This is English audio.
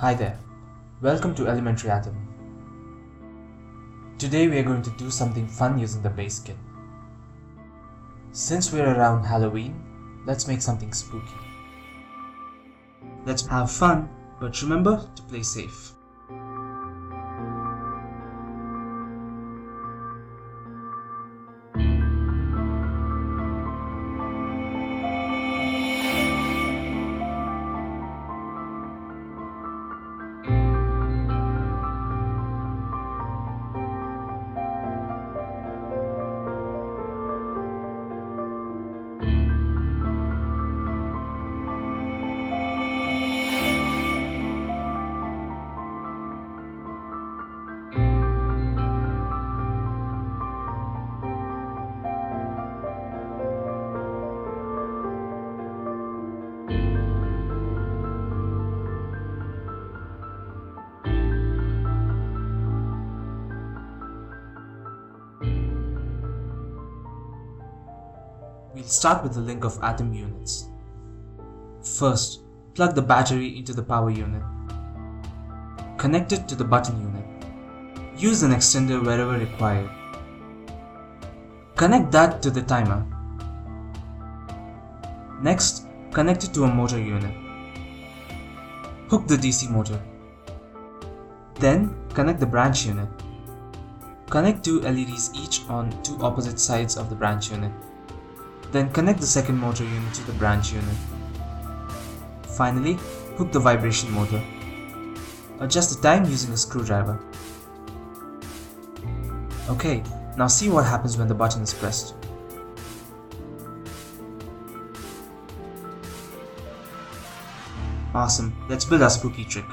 Hi there, welcome to elementory.in. Today we are going to do something fun using the base kit. Since we're around Halloween, let's make something spooky. Let's have fun, but remember to play safe. We'll start with the link of atom units. First, plug the battery into the power unit. Connect it to the button unit. Use an extender wherever required. Connect that to the timer. Next, connect it to a motor unit. Hook the DC motor. Then, connect the branch unit. Connect two LEDs each on two opposite sides of the branch unit. Then connect the second motor unit to the branch unit. Finally, hook the vibration motor. Adjust the time using a screwdriver. Okay, now see what happens when the button is pressed. Awesome, let's build our spooky trick.